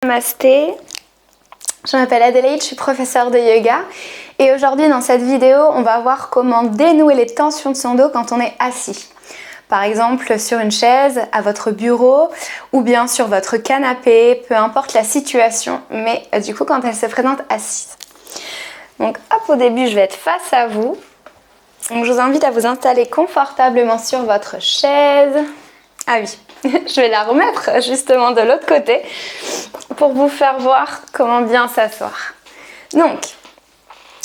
Namasté, je m'appelle Adélaïde, je suis professeure de yoga et aujourd'hui dans cette vidéo on va voir comment dénouer les tensions de son dos quand on est assis. Par exemple sur une chaise, à votre bureau ou bien sur votre canapé, peu importe la situation, mais du coup quand elle se présente assise. Donc hop, au début je vais être face à vous. Donc je vous invite à vous installer confortablement sur votre chaise. Ah oui, je vais la remettre justement de l'autre côté pour vous faire voir comment bien s'asseoir. Donc,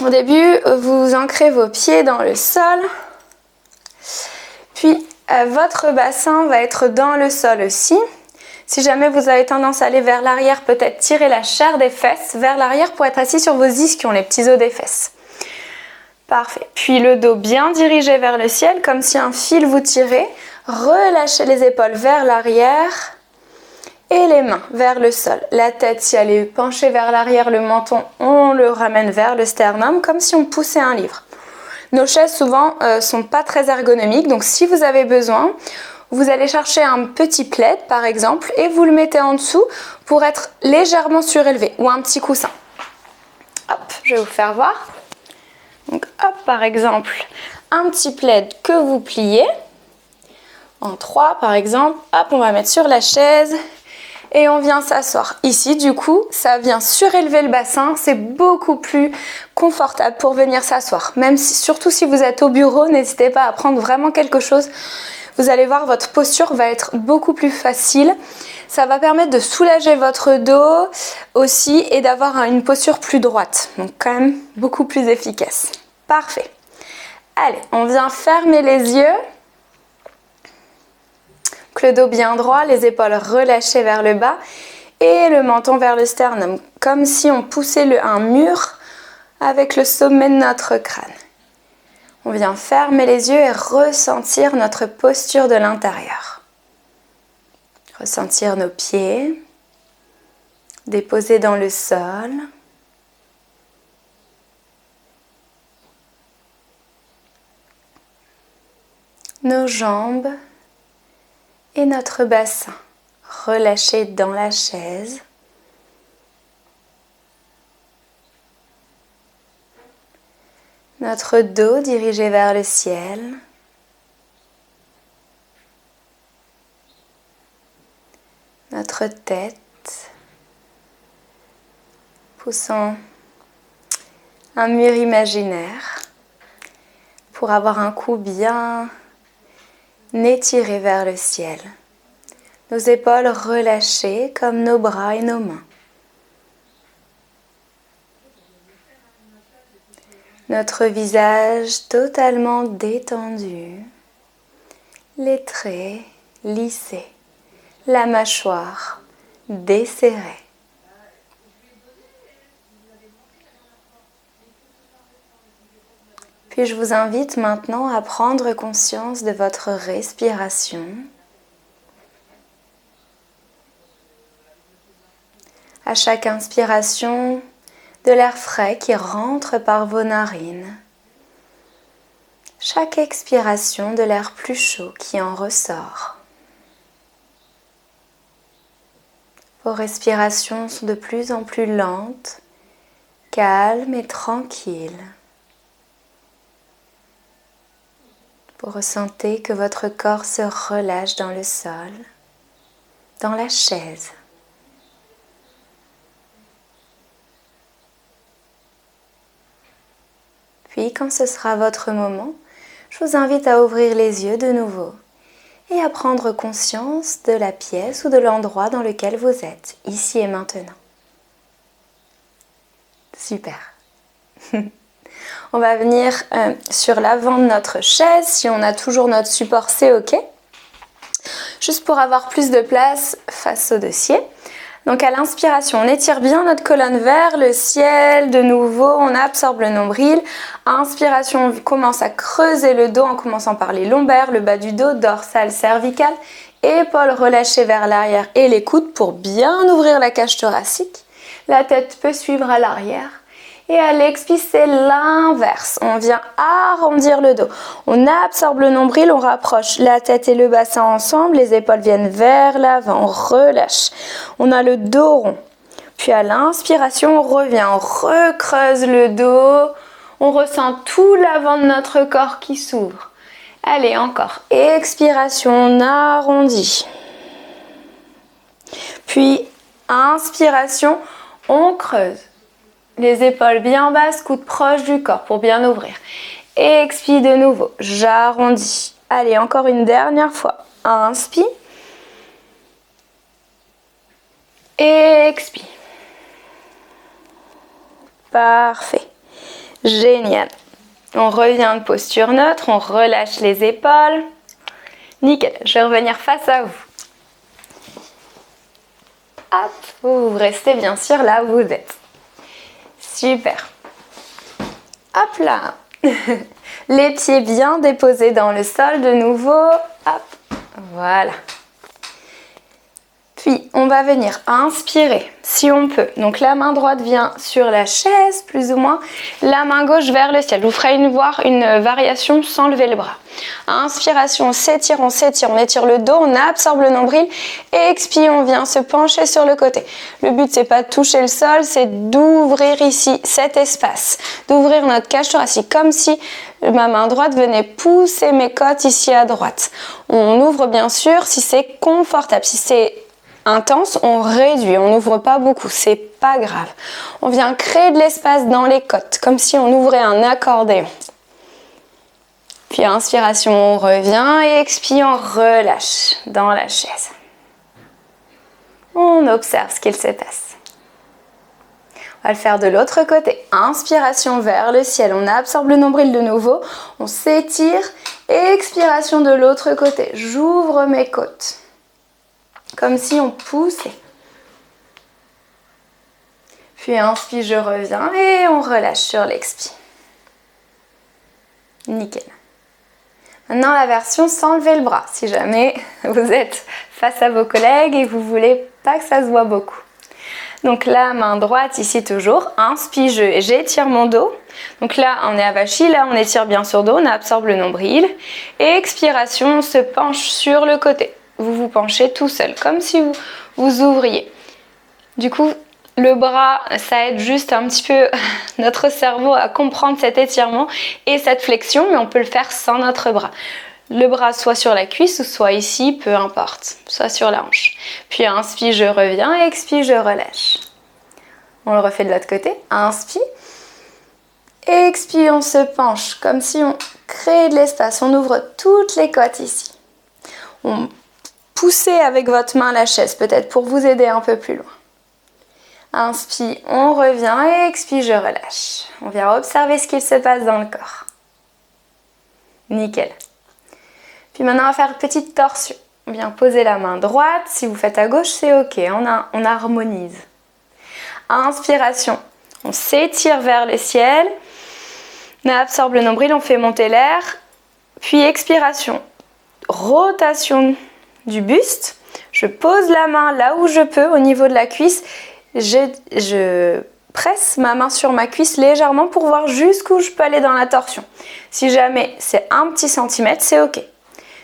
au début, vous ancrez vos pieds dans le sol. Puis, votre bassin va être dans le sol aussi. Si jamais vous avez tendance à aller vers l'arrière, peut-être tirer la chair des fesses vers l'arrière pour être assis sur vos ischions, les petits os des fesses. Parfait. Puis le dos bien dirigé vers le ciel, comme si un fil vous tirait. Relâchez les épaules vers l'arrière et les mains vers le sol. La tête, si elle est penchée vers l'arrière, le menton, on le ramène vers le sternum, comme si on poussait un livre. Nos chaises, souvent, sont pas très ergonomiques, donc si vous avez besoin, vous allez chercher un petit plaid, par exemple, et vous le mettez en dessous pour être légèrement surélevé, ou un petit coussin. Hop, je vais vous faire voir. Donc, hop, par exemple, un petit plaid que vous pliez. En 3 par exemple, hop, on va mettre sur la chaise et on vient s'asseoir. Ici, du coup, ça vient surélever le bassin, c'est beaucoup plus confortable pour venir s'asseoir. Même si, surtout si vous êtes au bureau, n'hésitez pas à prendre vraiment quelque chose. Vous allez voir, votre posture va être beaucoup plus facile. Ça va permettre de soulager votre dos aussi et d'avoir une posture plus droite. Donc quand même beaucoup plus efficace. Parfait. Allez, on vient fermer les yeux. Le dos bien droit, les épaules relâchées vers le bas et le menton vers le sternum, comme si on poussait un mur avec le sommet de notre crâne. On vient fermer les yeux et ressentir notre posture de l'intérieur. Ressentir nos pieds déposés dans le sol. Nos jambes et notre bassin relâché dans la chaise. Notre dos dirigé vers le ciel. Notre tête poussant un mur imaginaire pour avoir un cou bien étiré vers le ciel. Nos épaules relâchées comme nos bras et nos mains. Notre visage totalement détendu. Les traits lissés. La mâchoire desserrée. Puis je vous invite maintenant à prendre conscience de votre respiration. À chaque inspiration, de l'air frais qui rentre par vos narines. Chaque expiration, de l'air plus chaud qui en ressort. Vos respirations sont de plus en plus lentes, calmes et tranquilles. Vous ressentez que votre corps se relâche dans le sol, dans la chaise. Puis, quand ce sera votre moment, je vous invite à ouvrir les yeux de nouveau et à prendre conscience de la pièce ou de l'endroit dans lequel vous êtes, ici et maintenant. Super. On va venir sur l'avant de notre chaise. Si on a toujours notre support, c'est ok. Juste pour avoir plus de place face au dossier. Donc à l'inspiration, on étire bien notre colonne vers le ciel. De nouveau, on absorbe le nombril. Inspiration, on commence à creuser le dos en commençant par les lombaires, le bas du dos, dorsal, cervical. Épaules relâchées vers l'arrière et les coudes pour bien ouvrir la cage thoracique. La tête peut suivre à l'arrière. Et à l'expire, c'est l'inverse. On vient arrondir le dos. On absorbe le nombril, on rapproche la tête et le bassin ensemble. Les épaules viennent vers l'avant, on relâche. On a le dos rond. Puis à l'inspiration, on revient, on recreuse le dos. On ressent tout l'avant de notre corps qui s'ouvre. Allez, encore. Expiration, on arrondit. Puis, inspiration, on creuse. Les épaules bien basses, coudes proches du corps pour bien ouvrir. Expire de nouveau, j'arrondis. Allez, encore une dernière fois. Inspire. Expire. Parfait. Génial. On revient de posture neutre, on relâche les épaules. Nickel, je vais revenir face à vous. Hop, vous restez bien sûr là où vous êtes. Super. Hop là. Les pieds bien déposés dans le sol de nouveau. Hop, voilà. Puis, on va venir inspirer, si on peut. Donc, la main droite vient sur la chaise, plus ou moins. La main gauche vers le ciel. Je vous ferai une variation sans lever le bras. Inspiration, on s'étire, on étire le dos, on absorbe le nombril. Expire, on vient se pencher sur le côté. Le but, c'est pas de toucher le sol, c'est d'ouvrir ici cet espace. D'ouvrir notre cage thoracique, comme si ma main droite venait pousser mes côtes ici à droite. On ouvre bien sûr si c'est confortable. Si c'est intense, on réduit, on n'ouvre pas beaucoup, c'est pas grave. On vient créer de l'espace dans les côtes, comme si on ouvrait un accordéon. Puis inspiration, on revient et expire, on relâche dans la chaise. On observe ce qu'il se passe. On va le faire de l'autre côté. Inspiration vers le ciel, on absorbe le nombril de nouveau, on s'étire. Expiration de l'autre côté, j'ouvre mes côtes. Comme si on poussait. Puis inspire, je reviens et on relâche sur l'expire. Nickel. Maintenant la version sans lever le bras, si jamais vous êtes face à vos collègues et que vous voulez pas que ça se voit beaucoup. Donc la main droite ici toujours, inspire, j'étire mon dos. Donc là on est avachi, là on étire bien sur dos, on absorbe le nombril. Et expiration, on se penche sur le côté. Vous vous penchez tout seul, comme si vous ouvriez. Du coup, le bras, ça aide juste un petit peu notre cerveau à comprendre cet étirement et cette flexion, mais on peut le faire sans notre bras. Le bras soit sur la cuisse ou soit ici, peu importe, soit sur la hanche. Puis inspire, je reviens, expire, je relâche. On le refait de l'autre côté, inspire. Expire, on se penche, comme si on crée de l'espace, on ouvre toutes les côtes ici. On poussez avec votre main la chaise, peut-être pour vous aider un peu plus loin. Inspire, on revient et expire, je relâche. On vient observer ce qu'il se passe dans le corps. Nickel. Puis maintenant, on va faire une petite torsion. On vient poser la main droite. Si vous faites à gauche, c'est ok. On harmonise. Inspiration, on s'étire vers le ciel. On absorbe le nombril, on fait monter l'air. Puis expiration, rotation du buste, je pose la main là où je peux au niveau de la cuisse, je presse ma main sur ma cuisse légèrement pour voir jusqu'où je peux aller dans la torsion. Si jamais c'est un petit centimètre, c'est ok.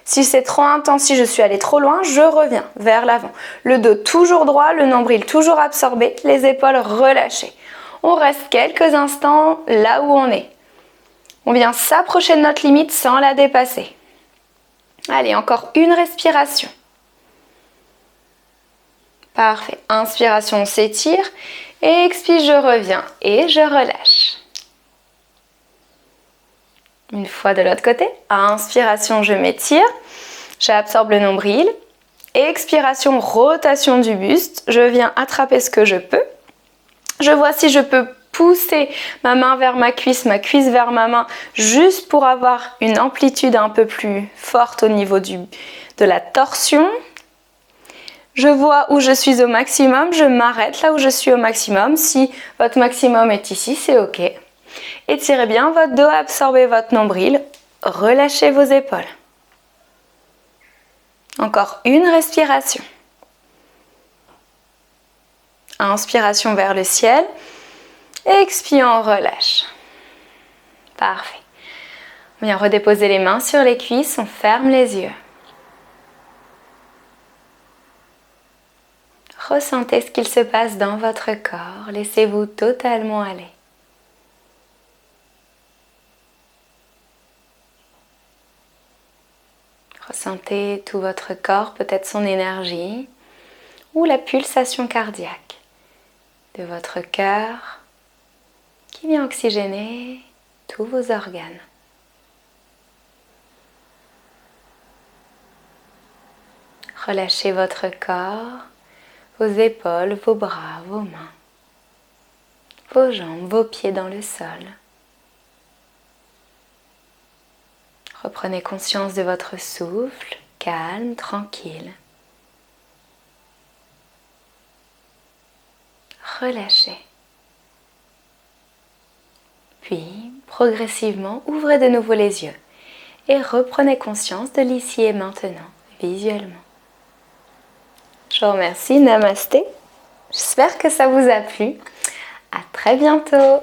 Si c'est trop intense, si je suis allée trop loin, je reviens vers l'avant. Le dos toujours droit, le nombril toujours absorbé, les épaules relâchées. On reste quelques instants là où on est. On vient s'approcher de notre limite sans la dépasser. Allez, encore une respiration. Parfait. Inspiration, on s'étire. Expire, je reviens et je relâche. Une fois de l'autre côté. Inspiration, je m'étire. J'absorbe le nombril. Expiration, rotation du buste. Je viens attraper ce que je peux. Je vois si je peux pousser ma main vers ma cuisse vers ma main, juste pour avoir une amplitude un peu plus forte au niveau de la torsion. Je vois où je suis au maximum, je m'arrête là où je suis au maximum. Si votre maximum est ici, c'est ok. Étirez bien votre dos, absorbez votre nombril, relâchez vos épaules. Encore une respiration. Inspiration vers le ciel. Expire, on relâche. Parfait. On vient redéposer les mains sur les cuisses, on ferme les yeux. Ressentez ce qu'il se passe dans votre corps. Laissez-vous totalement aller. Ressentez tout votre corps, peut-être son énergie ou la pulsation cardiaque de votre cœur qui vient oxygéner tous vos organes. Relâchez votre corps, vos épaules, vos bras, vos mains, vos jambes, vos pieds dans le sol. Reprenez conscience de votre souffle, calme, tranquille. Relâchez. Puis, progressivement, ouvrez de nouveau les yeux et reprenez conscience de l'ici et maintenant, visuellement. Je vous remercie, namasté. J'espère que ça vous a plu. À très bientôt.